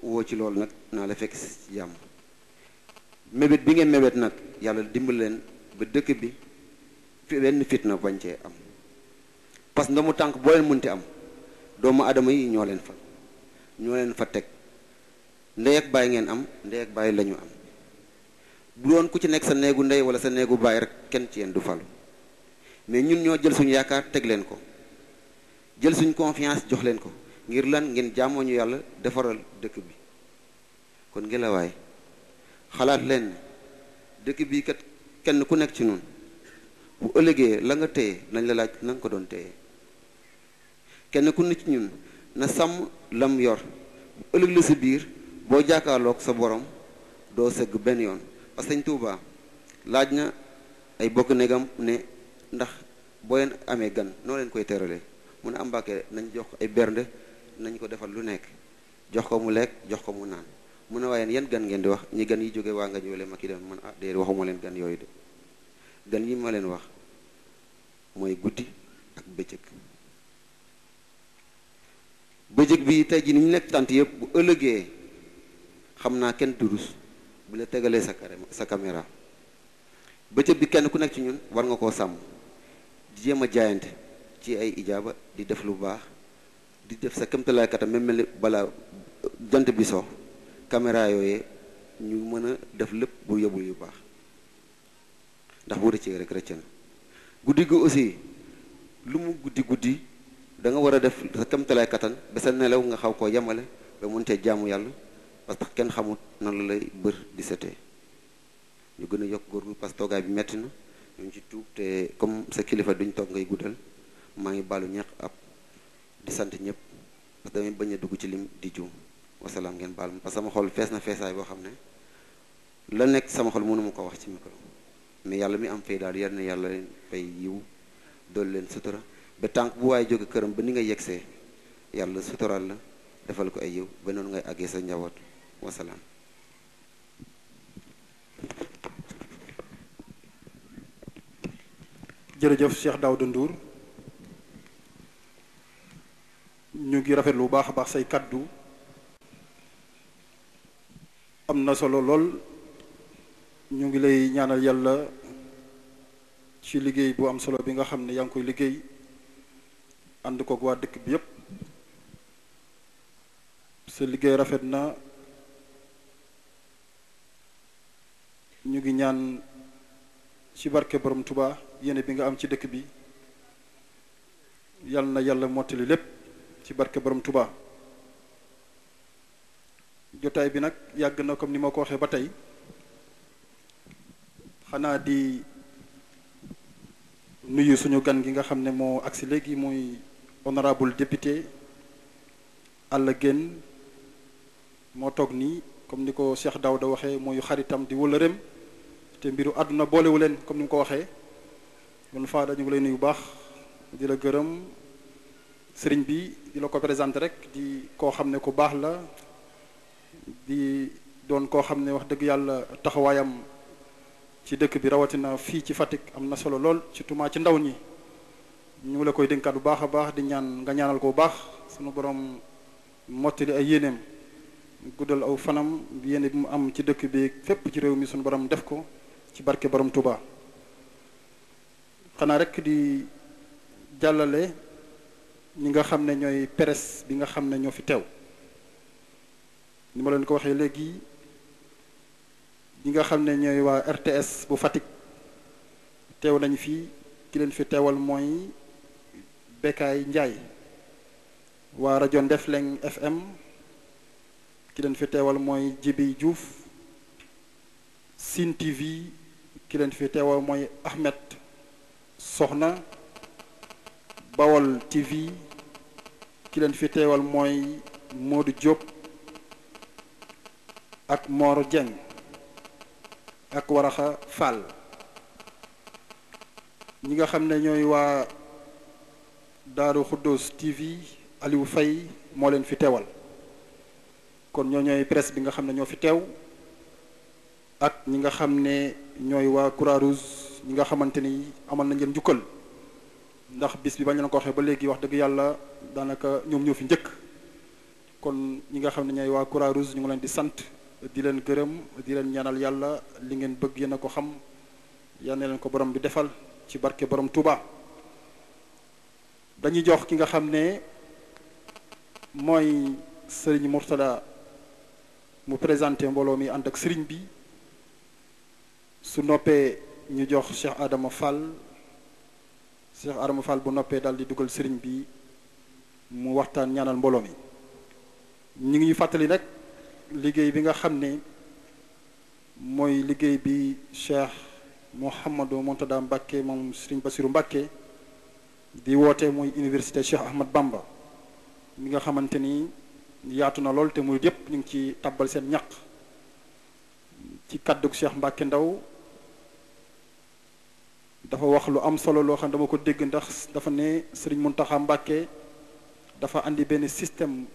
woo ci loolu nag naa la fekk ci jàmm mébét bi ngeen mébét nag yàlla dimbal leen ba dëkk bi benn fitna bañ cee am parce que ndamu tànk boo leen mënti am doomu adama yi ñoo leen fa teg ndey ak baay ngeen am ndey ak baay lañu am bu doon ku ci nekk sa néegu ndey wala sa néegu baay rek kenn ci yéen du falu mais ñun ñoo jël suñu yaakaar teg leen ko jël suñu confiance jox leen ko ngir lan ngeen jaamoo ñu yàlla defaral dëkk bi kon ngelawaay xalaat leen dëkk bi kat kenn ku nekk ci noonu bu ëllëgee la nga téye nañ la laaj na nga ko doon téye kenn ku nekk ci ñun na sàmm lam yor bu ëllëg la si biir boo jàkkaarloog sa borom doo sëgg benn yoon parce que Sëñ Tuubaa laaj na ay bokk negam ne ndax boo leen amee gan noo leen koy teralee mu ne am Mbàkke nañ jox ko ay bernde nañ ko defal lu nekk jox ko mu lekk jox ko mu naan mu ne waaye yan gan ngeen di wax ñi gan yi jóge waa nga ñëwle ma ki dem man ah déedéet waxuma leen gan yooyu de gan yi ma leen wax mooy guddi ak bëccëg bi tey ji ni ñu nekk tant yëpp bu ëllëgee xam naa kenn durus bu la tegalee sa caméra bëccëg bi kenn ku nekk ci ñun war nga koo sàmm di jéem a jaayante ci ay ijaaba di def lu baax di def sa kéemtalaay kattan même mel ni balaa jant bi so caméra yooyee ñu mën a def lépp bu yóbbul yu baax ndax bu rëccee rek rëcc na guddi gi aussi lu mu guddi da nga war a def sa kéemtalaay kattan ba sa nelaw nga xaw koo yemale ba mën cee jaamu yàlla parce que kenn xamut nan la lay bër di setee ñu gën a yokk góorgóorlu parce que toogaay bi metti na ñu ci tuub te comme sa kilifa duñ toog ngay guddal maa ngi baalu ñeq ab di sant ñëpp parce que damay bañ a dugg ci lim di juum wasalaam ngeen baal ma parce que sama xol fees na feesaay boo xam ne la nekk sama xol mënuma ko wax ci micro mais yàlla mi am fay daal yal na yàlla leen fay yiw dool leen sutura ba tànk bu waaye jóge këram ba ni nga yegsee yàlla sutural la defal ko ay yiw ba noonu ngay àggee sa njaboot wasalaam. jërëjëf Cheikh Daouda Ndour ñu ngi rafetlu bu baax a baax say kaddu am na solo lool ñu ngi lay ñaanal yàlla ci liggéey bu am solo bi nga xam ne yaa ngi koy liggéey ànd koog waa dëkk bi yépp sa liggéey rafet na ñu ngi ñaan ci barke borom Touba yéene bi nga am ci dëkk bi yal na yàlla mottali lépp ci barke borom Touba. jotaay bi nag yàgg na comme ni ma ko waxee ba tey xanaa di nuyu suñu gan gi nga xam ne moo agsi léegi muy honorable député Alla Guène moo toog nii comme ni ko Cheikh Daouda waxee mooy xaritam di wëllëreem te mbiru àdduna boolewu leen comme ni mu ko waxee kon Fada ñu ngi lay nuyu bu baax di la gërëm sëriñ bi di la ko présenté rek di koo xam ne ku baax la di doon koo xam ne wax dëgg yàlla taxawaayam ci dëkk bi rawatina fii ci Fatick am na solo lool surtout ci ndaw ñi ñu ngi la koy dénkaat bu baax a baax di ñaan nga ñaanal ko bu baax sunu borom mottali ay yéeneem guddal aw fanam yéene bi mu am ci dëkk bi fépp ci réew mi sunu borom def ko ci barke borom Touba. xanaa rek di jàllale ñi nga xam ne ñooy presse bi nga xam ne ñoo fi teew ni ma leen ko waxee léegi ñi nga xam ne ñooy waa RTS bu Fatick teew nañu fii ki leen fi teewal mooy Bekkaay Njaay waa rajo Ndefleng FM ki leen fi teewal mooy Jibi Diouf Sine TV ki leen fi teewal mooy Ahmed Soxna Bawol TV ki leen fi teewal mooy Modou Diop ak Mor Dieng ak Waraxa Fall ñi nga xam ne ñooy waa Daaru Xuddoos TV Aliou Faye moo leen fi teewal kon ñooy presse bi nga xam ne ñoo fi teew ak ñi nga xam ne ñooy waa Croix-Rouge ñi nga xamante ni amal nañ leen njukkal ndax bis bi bañ leen ko waxee ba léegi wax dëgg yàlla daanaka ñoom ñoo fi njëkk kon ñi nga xam ne ñooy waa Croix-Rouge ñu ngi leen di sant di leen gërëm di leen ñaanal yàlla li ngeen bëgg yéen a ko xam yal na leen ko borom bi defal ci barke borom Touba. dañuy jox ki nga xam ne mooy Serigne Mourtada mu présenté mbooloo mi ànd ak Serigne bi su noppee ñu jox Cheikh Adama Fall bu noppee daal di dugal Serigne bi mu waxtaan ñaanal mbooloo mi ñu ngi fàttali rek. liggéey bi nga xam ne mooy liggéey bi Cheikh Mouhamadou Mourtada Mbacké moom Serigne Bassirou Mbacké di woote muy université Cheikh Ahmad Bamba mi nga xamante ni yaatu na lool te muy yépp ñu ngi ci tabbal seen ñaq ci kàddug Cheikh Mbacké Ndaw dafa wax lu am solo loo xam dama ko dégg ndax dafa ne Serigne Mountakha Mbacké dafa andi benn système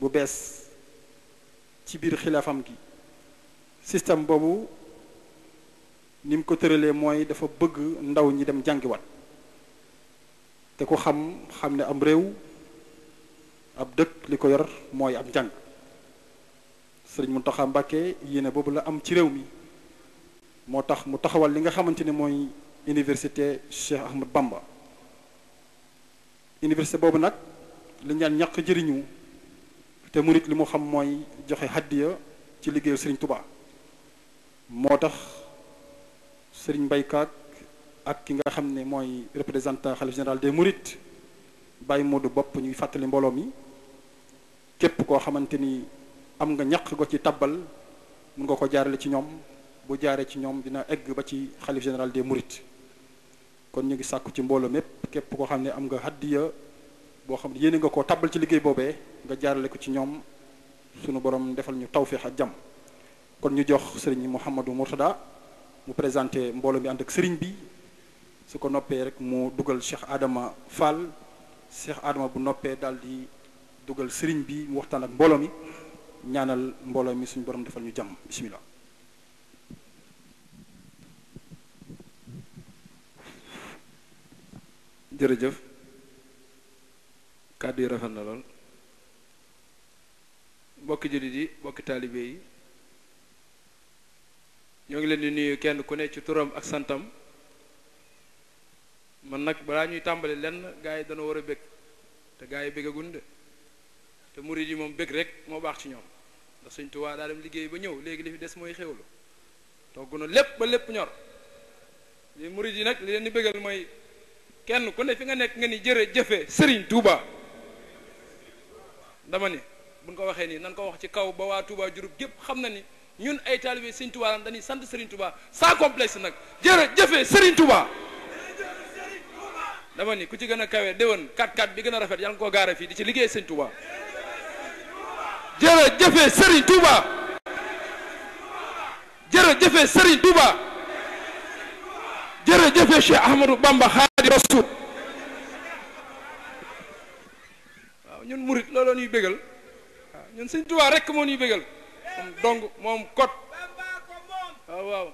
bu bees ci biir xilaafam gi système boobu ni mu ko tëralee mooy dafa bëgg ndaw ñi dem jàngiwaat te ku xam ne am réew ab dëkk li ko yor mooy ab njàng Sëriñ Mountakha Mbacké yéene boobu la am ci réew mi moo tax mu taxawal li nga xamante ne mooy université Cheikh Ahmad Bamba université boobu nag li ñaan ñàkk jëriñu te murit li mu xam mooy joxe hadiya ci liggéeyu Serigne Touba moo tax Serigne Mbaykaak ak ki nga xam ne mooy représentant xalif général des Mourides Baye Modou Bopp ñuy fàttali mbooloo mi képp koo xamante ni am nga ñaq go ci tabbal mun nga ko jaarale ci ñoom bu jaaree ci ñoom dina egg ba ci xalif général des Mourides kon ñu ngi sàkku ci mbooloo mépp képp koo xam ne am nga hadiya boo xam ne yéene nga koo tabbal ci liggéey boobee nga jaarale ko ci ñoom sunu borom defal ñu tawféex ak jàmm kon ñu jox sëriñ Mouhamadou Mourtada mu présenté mbooloo mi ànd ak sëriñ bi su ko noppee rek mu dugal Cheikh Adama Fall Cheikh Adama bu noppee daal di dugal sëriñ bi mu waxtaan ak mbooloo mi ñaanal mbooloo mi suñu borom defal ñu jàmm bismillah. jërëjëf kàddu yi rafet na lool mbokki jullit yi mbokki taalibe yi ñoo ngi leen di nuyu kenn ku ne ci turam ak santam man nag balaa ñuy tàmbali lenn gaa yi dana war a bég te gaa yi bégagun de te murid yi moom bég rek moo baax ci ñoom ndax Sëñ Tuubaa daa dem liggéey ba ñëw léegi li fi des mooy xéwlu togg na lépp ba lépp ñor li murid yi nag li leen di bégal mooy kenn ku ne fi nga nekk nga ni jërëjëfe Sëriñ Tuubaa dama ni buñ ko waxee nii nan ko wax ci kaw ba waa Touba Diouroup gépp xam na ni ñun ay taalibe Sëriñ Tuubaa lan dañuy sant Sëriñ Tuubaa sans complexe nag jërëjëfe Sëriñ Tuubaa dama ni ku ci gën a kawe déwén 4x4 bi gën a rafet yàlla nga koo gaare fii di ci liggéey Sëriñ Tuubaa jërëjëfe Sëriñ Tuubaa jërëjëfe Sëriñ Tuubaa jërëjëfe Cheikh Ahmadou Bamba Xaadimu Rasuul waaw ñun murit looloo ñuy bégal waaw ñun Sëriñ Tuubaa rekk moo ñuy bégal moom dong moom kot waaw waaw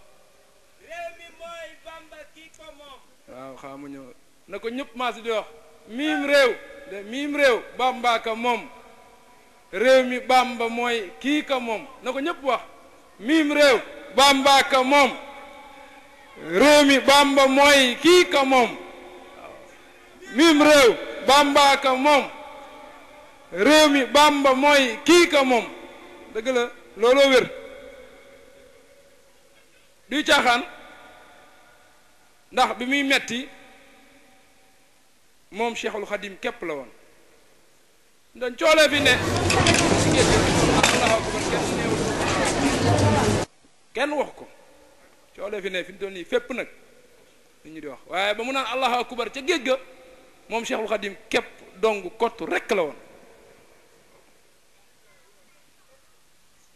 waaw xamu ñëw na ko ñëpp maas di wax miim réew Bamba ka moom réew mi Bamba mooy kii ka moom na ko ñëpp wax miim réew Bamba ka moom réew mi Bamba mooy kii ka moom miim réew Bamba ka moom réew mi Bamba mooy kii ka moom dëgg la looloo wér duy caaxaan ndax bi muy metti moom Cheikhul Khadim képp la woon ndax coolee fi ne kenn wax ko coolee fi ne fi mu toll nii fépp nag li ñu di wax waaye ba mu naan allahu akbar ca géej ga moom Cheikhul Khadim képp dong kottu rekk la woon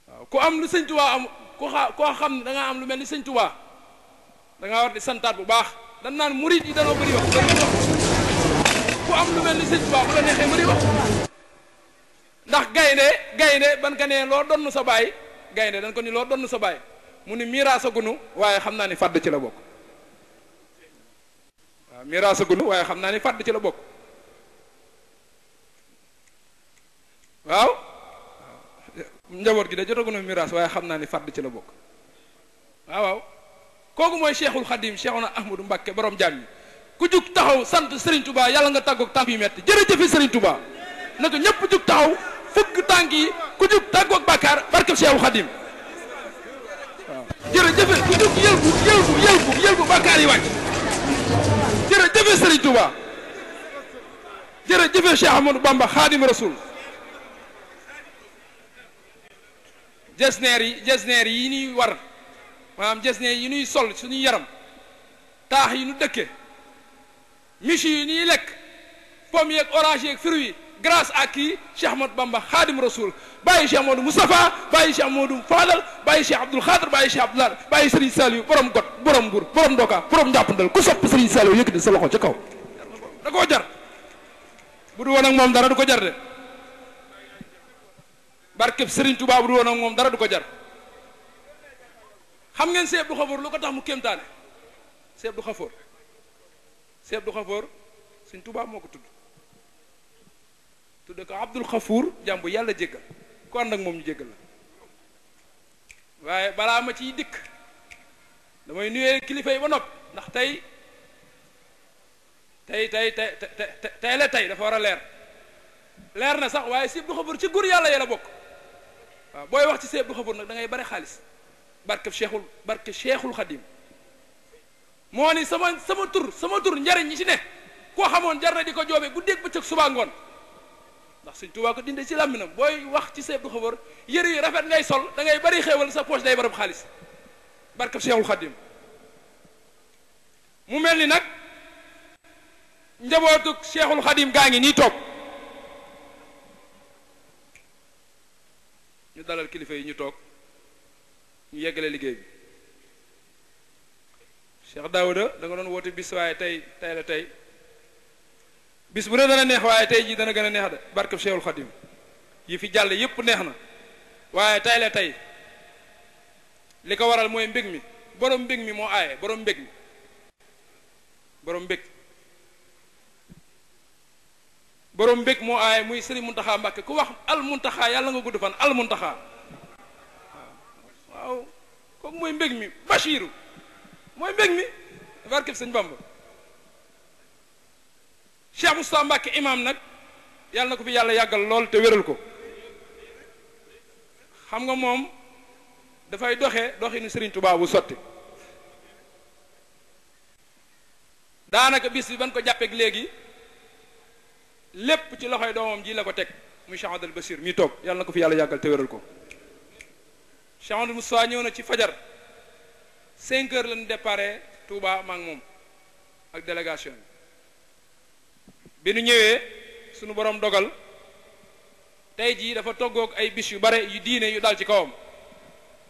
waaw ku am lu Sëñ Tuubaa am koo xam ne da ngaa am lu mel ni Sëñ Tuubaa da ngaa war di santaat bu baax dan naan murid yi danoo bëri wax ku am lu mel ni Sëñ Tuubaa bu la neexee bëri wax ndax gaynde ban ka ne loo donn sa baay gaynde dañ ko ni loo donn sa baay mu ni miiraasa gunu waaye xam naa ni fàdd ci la bokk waaw miiraasa gunu waaye xam naa ni fàdd ci la bokk waaw njaboot gi da jotaguna miiraas waaye xam naa ni fàdd ci la bokk waaw kooku mooy Cheikhul Khadim Cheikhuna Ahmadou Mbacké borom jaam ñi ku jug taxaw sant Serigne Touba yàlla nga tàggoog tànk yu metti jërëjëfe Serigne Touba naka ñëpp jug taxaw fëgg tànk yi ku jug tàggoog bàkkaar barkeb Cheikhul Khadim waaw jërëjëfe ku jug yëlbu bàkkaar yi wàcc jërëjëfe Serigne Touba jërëjëfe Cheikh Ahmadou Bamba Khadim Rasoul jesneer yi ñuy war maanaam jesneer yi ñuy sol suñuy yaram taax yi ñu dëkke miche yi ñuy lekk pomme yeeg orange yeeg fruits yi grâce à qui Cheikh Ahmadou Bamba Khadim Rasoul bàyyi Cheikh Modou Moustapha bàyyi Cheikh Modou Fadal bàyyi Cheikh Abdoul Khadr bàyyi Cheikh Abdoulaye bàyyi Serigne Saliou borom got borom Mbour borom Ndoka borom njàppandal ku sopp Serigne Saliou yëkkati sa loxo ca kaw da koo jar bu du woon ak moom dara du ko jar de barkeb Serigne Touba bu du woon ak moom dara du ko jar xam ngeen Seex Abdu Xafoor lu ko tax mu kéemtaane Seex Abdu Xafoor Sëñ Touba moo ko tudd ko Abdul Xafuur jàmbu yàlla jéggal ku ànd ak moom ñu jéggal la waaye balaa ma ciy dikk damay nuyee kilifa yi ba nopp ndax tey dafa war a leer na sax waaye Seex Abdu Xafoor ci góor yàlla ya la bokk waaw booy wax ci Seex Abdu Xafoor nag da ngay bari xaalis barke Cheikhul Khadim moo ni sama tur njariñ ñi ci ne koo xamoon jar na di ko joobe guddeeg bëccëg suba ngoon ndax Sëñ Tuubaa ko dinde ci làmminam booy wax ci Seex Abdu Xafoor yëre yu rafet ngay sol da ngay bari xéewal sa poche day barab xaalis barke Cheikhul Khadim mu mel ni nag njabootu Cheikhul Khadim gaa ngi nii toog ñu dalal kilifa yi ñu toog ñu yeggale liggéey bi Cheikh Daouda da nga doon woote bis waaye tey la bis bu ne dana neex waaye tey jii dana gën a neex de barkeb Cheikhul Khadim yi fi jàll yépp neex na waaye tey la tey li ko waral mooy mbég mi borom mbég mi moo aaye borom mbég mi borom mbég borom mbég moo aaye muy Serigne Mountakha Mbacké ku wax al Mountakha yàlla nga gudd fan al Mountakha waaw kooku mooy mbég mi Bachiru mooy mbég mi barkeb Sëñ Bamba Cheikh Moustapha Mbacké imam nag yàlla na ko fi yàlla yàggal lool te wéral ko xam nga moom dafay doxinu Serigne Touba bu sotti daanaka bis bi ban ko jàppeek léegi lépp ci loxoy doomam ji la ko teg muy Cheikh Abdoul Bachir mi toog yàlla na ko fi yàlla yàggal te wéral ko Cheikh Abdoul Moustapha ñëw na ci fajar 5 heures lañu déparé Touba maa ngi moom ak délégation bi nu ñëwee sunu borom dogal tey jii dafa toggoog ay bis yu bare yu diine yu dal ci kawam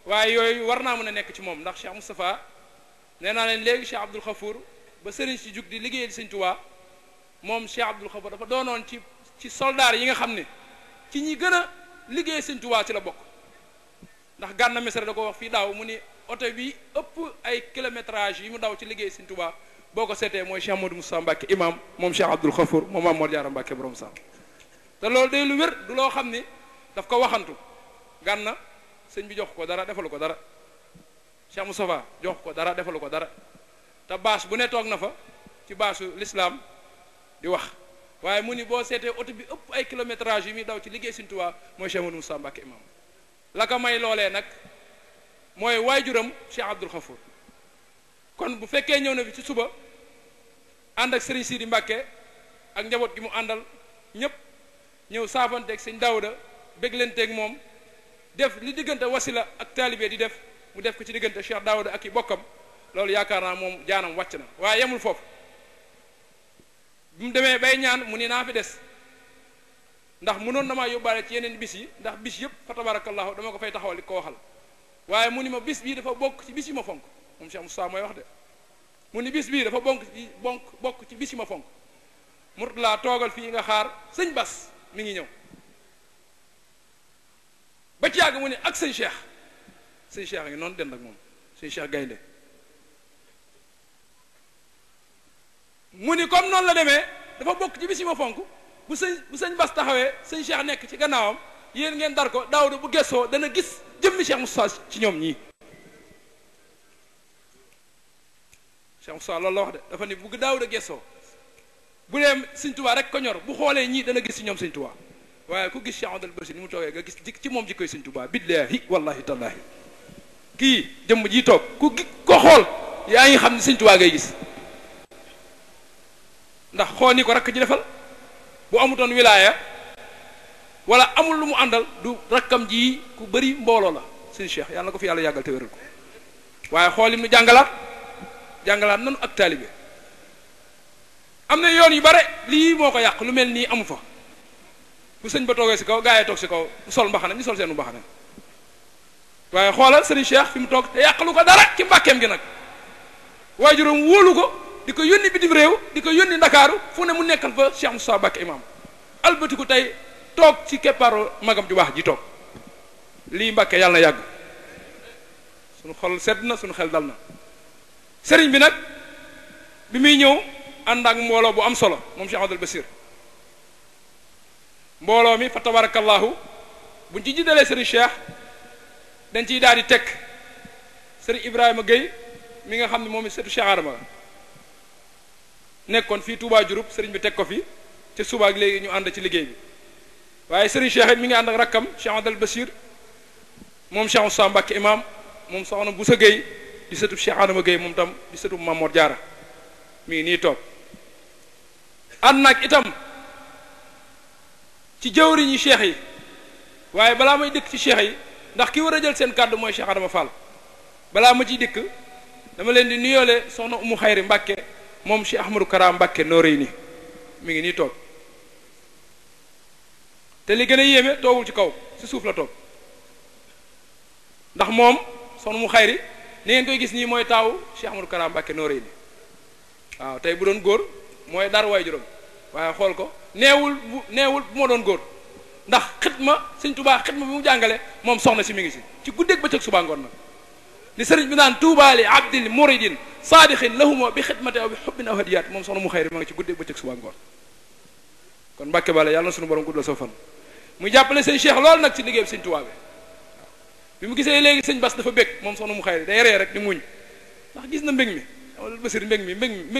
waaye yooyu war naa mën a nekk ci moom ndax Cheikh Moustapha nee naa leen léegi Cheikh Abdoul Khafour ba sëriñ si jug di liggéeyal Sëñ Tuubaa moom Cheikh Abdoul Khafour dafa doonoon ci soldaar yi nga xam ne ci ñi gën a liggéey Sëñ Tuubaa ci la bokk ndax Gana Messere da ko wax fii daaw mu ni oto bi ëpp ay kilométrage yi mu daw ci liggéey Sëñ Tuubaa boo ko seetee mooy Cheikh Modou Moustapha Mbacké imam moom Cheikh Abdoul Khafour moom Mame Mor Diarra Mbacké borom Sam te loolu day lu wér du loo xam ni daf ko waxantu Gana sëñ bi jox ko dara defalu ko dara Cheikh Moustapha jox ko dara defalu ko dara te bâche bu ne toog na fa ci bâche l'islam di wax waaye mu ni boo seetee oto bi ëpp ay kilométrage yi muy daw ci liggéey Sëñ Tuubaa mooy Cheikh Modou Moustapha Mbacké imam la ko may loolee nag mooy waajuram Cheikh Abdoul Khafour kon bu fekkee ñëw na fi ci suba ànd ak Serigne Sidi Mbacké ak njaboot gi mu àndal ñépp ñëw saafanteeg Sëñ Daouda béglenteeg moom def li diggante wasila ak taalibe di def mu def ko ci diggante Cheikh Daouda ak i bokkam loolu yaakaar naa moom jaanam wàcc na waaye yemul foofu bi mu demee bay ñaan mu ni naa fi des ndax mënoon na maa yóbbaale ci yeneen bis yi ndax bis yëpp fa tabarakallahu dama ko fay taxawal di ko waxal waaye mu ni ma bis bii dafa bokk ci bis yi ma fonk moom Cheikh Moustapha mooy wax de mu ni bis bii dafa bokk ci bis yi ma fonk Mourtala toogal fii nga xaar sëñ Bas mi ngi ñëw ba ci yàgg mu ni ak sëñ Cheikh a ngi noonu dend ak moom sëñ Cheikh gaynde mu ni comme noonu la demee dafa bokk ci bis yi ma fonk bu sëñ Bas taxawee sëñ Cheikh nekk ci gannaawam yéen ngeen dar ko Daawda bu gessoo dana gis jëmmi Cheikh Moustapha ci ñoom ñii Cheikh Moustapha loolu la wax de dafa ni bu Daawda gessoo bu dee Sëñ Tuubaa rek ko ñor bu xoolee ñii dana gis ci ñoom Sëñ Tuubaa waaye ku gis Cheikh Abdoul Bachir ni mu toogee nga gis ci moom jikkoy Sëñ Tuubaa billaahi wallahi tallaahi kii jëmm ji toog ku xool yaa ngi xam ne Sëñ Tuubaa ngay gis ndax xool ni ko rakk ji defal bu amutoon wilaaya wala amul lu mu àndal du rakkam ji ku bëri mbooloo la Sëñ Cheikh yàlla na ko fi yàlla yàggal te wéral ko waaye xool lim nu jàngalaat nanu ak taalibe am na yoon yu bare lii moo ko yàq lu mel nii amu fa bu sëñ ba toogee si kaw gaa yi toog si kaw sol mbaxana ñu sol seenu mbaxana waaye xoolal Sëriñ Cheikh fi mu toog te yàqalu ko dara ci mbàkkeem gi nag waajuram wóolu ko di ko yónni bitim réew di ko yónni ndakaaru fu ne mu nekkal fa Cheikh Moustapha Mbacké imam albatiku tey toog ci keppaaru magam ju baax ji toog lii Mbacké yàlla na yàgg suñu xol sedd na suñu xel dal na sëriñ bi nag bi muy ñëw ànd ak mbooloo bu am solo moom Cheikh Abdoul Bachir mbooloo mi fa tabarakallahu buñ ci jiddalee sëriñ Cheikh dañ ciy daal di teg sëriñ Ibrahima Gueye mi nga xam ne moom it sëtu Cheikh Adama nekkoon fii Touba Diouroup sëriñ bi teg ko fi te suba ak léegi ñu ànd ci liggéey bi waaye sëriñ Cheikh it mi ngi ànd ak rakkam Cheikh Abdoul Bachir moom Cheikh Moustapha Mbacké imam moom soxna Boussa Gueye di sëtu Cheikh Adama Gueye moom tam di sëtu Mame Mor Diarra mi ngi nii toog ànd nag itam ci jëwriñu cheikh yi waaye balaa may dëkk ci cheikh yi ndax ki war a jël seen kàddu mooy Cheikh Adama Fall balaa ma ciy dëkk dama leen di nuyoole soxna Umu Xayri Mbacké moom Cheikh Ahmadou Kara Mbacké nooree ni mi ngi nii toog te li gën a yéeme toogul ci kaw ci suuf la toog ndax moom soxna Umu Xayri ni ngeen koy gis nii mooy taawu Cheikh Ahmadou Kara Mbacké nooree ni waaw tey bu doon góor mooy dar waay juróom waaye xool ko neewul bu ma doon góor ndax xitma sëñ Tuubaa xitma bi mu jàngale moom soxna si mi ngi si ci guddeeg bëccëg suba ngoon nag li sëriñ bi naan tuubaa li abdil muridin saadixin lahuma bi xidmate aw bi xubbin aw hadiyaat moom soxna mu xëyri ma ngi ci guddeeg bëccëg suba ngoon kon Mbàkke Balla yàlla na suñu borom guddal soo fan muy jàppale sëñ Cheikh loolu nag ci liggéey bi sëñ Tuubaa bi mu gisee léegi sëñ Bass dafa bég moom soxna mu xëyri day ree rek di muñ ndax gis na mbég mi wala Basir mbég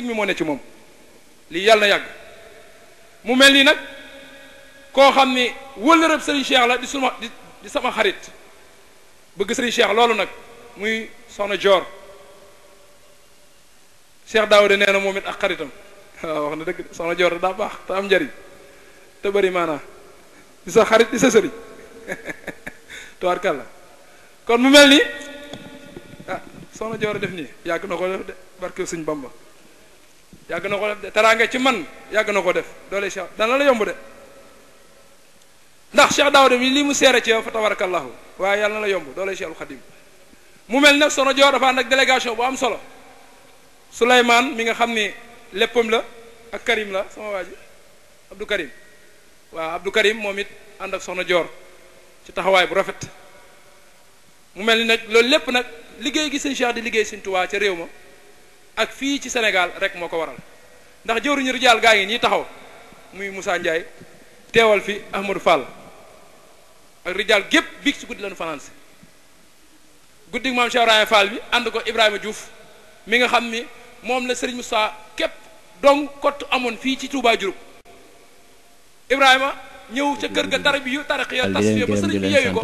mi moo ne ci moom lii yàlla na yàgg mu mel nii nag koo xam ni wëllërëb sëriñ Cheikh la di sama xarit bëgg sëriñ Cheikh loolu nag muy soxna Joor Cheikh Daawuda nee na moom it ak xaritam waaw wax na dëgg soxna Joor daa baax te am njariñ te bëri maanaa di sa xarit di sa sëriñ tubaarkàlla kon mu mel ni ah soxna Joor def nii yàgg na ko def de barke sëñ Bamba yàgg na ko def de teraanga ci man yàgg na ko def doole Cheikh dana la yomb de ndax Cheikh Daawuda mi lii mu seere ci yow fa tabarakallahu waaye yàlla na la yomb doole Cheikhul Xadim mu mel nag soxna Joor dafa ànd ak délégation bu am solo Souleymane mi nga xam ni léppam la ak Karim la sama waa ji Abdou Karim waaw Abdou Karim moom it ànd ak soxna Joor ci taxawaay bu rafet mu mel ni nag loolu lépp nag liggéey gi sëñ Cheikh di liggéey sëñ Tuubaa ca réew ma ak fii ci Sénégal rek moo ko waral ndax jëwriñu rijaal gaa ngi nii taxaw muy Moussa Ndiaye teewal fi Ahmadou Fall ak rijaal gépp biig ci guddi lañu fanaan si guddi maam Cheikh Ibrahima Fall bi ànd ko Ibrahima Diouf mi nga xam ni moom la Serigne Moussa képp dong kott amoon fii ci Touba Diouroup Ibrahima ñëw ca kër ga tari bi yu tariq ya tasfiya ba sëriñ bi yeewi ko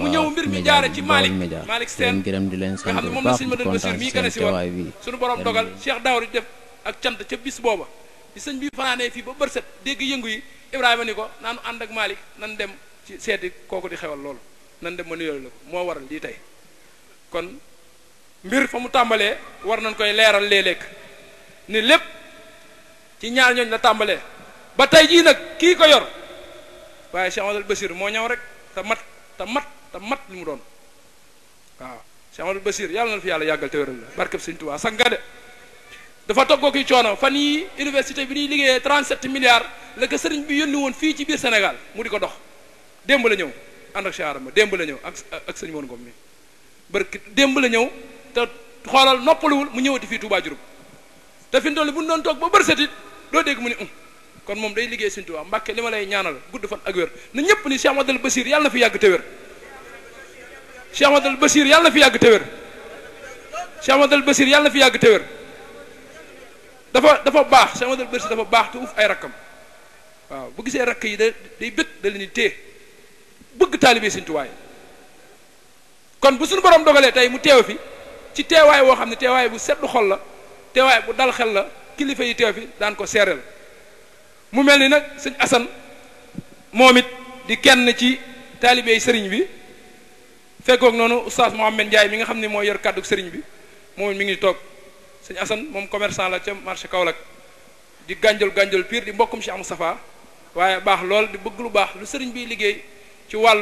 mu ñëw mbir mi jaare ci Malick Sène nga xam ne moom la sëñ Madou Bassir mii gane si woon suñu borom dogal Cheikh Daawuda def ak cant ca bis booba bi sëñ bi fanaanee fii ba bërset dégg yëngu yi Ibrahima ni ko naanu ànd ak Malick nan dem ci seeti kooku di xewal loolu nan dem ma nuyoo la ko moo waral lii tey kon mbir fa mu tàmbalee war nañ koy leeral léeg-léeg ni lépp ci ñaar ñooñ la tàmbalee ba tey jii nag kii ko yor waaye Cheikh Amadou Bassir moo ñëw rek te mat li mu doon waaw Cheikh Amadou Bassir yàlla na fi yàlla yàggal te wéral la barkeb Sëñ Tuubaa sax nga de dafa toggoo ki coono fan yi université bi ñuy liggéeyee 37 milliards la ko sëriñ bi yónni woon fii ci biir Sénégal mu di ko dox démb la ñëw ànd ak Cheikh Adama démb la ñëw ak sëñ Moon Ngom mi barki démb la ñëw te xoolal noppaluwul mu ñëwati fii Touba Diouroup te fi mu toll bu ñu doon toog ba bërset it doo dégg mu ni kon moom day liggéey Sëñ Tuubaa Mbàkke li ma lay ñaanal gudd fan ak wér na ñëpp ni Cheikh Amadou Bassir yàlla na fi yàgg te wér Cheikh Amadou Bassir yàlla na fi yàgg te wér Cheikh Amadou Bassir yàlla na fi yàgg te wér dafa baax Cheikh Amadou Bassir dafa baax te uuf ay rakkam waaw bu gisee rakk yi day bëgg da leen di téye bëgg taalibe Sëñ Tuubaa kon bu suñu borom dogalee tey mu teew fi ci teewaay woo xam ne teewaay bu seddu xol la teewaay bu dal xel la kilifa yi teew fi daan ko seereel mu mel ni nag sëñ Assane moom it di kenn ci taalibe yi sëriñ bi fekkoog noonu oustaz Mohamed Ndiaye mi nga xam ne moo yor kàddu sëriñ bi moom mi ngi toog sëñ Assane moom commerçant la ca marché Kaolack di gànjal pire di mbokkum Cheikh Moustapha waaye baax lool di bëgg lu baax lu sëriñ bi liggéey ci wàllu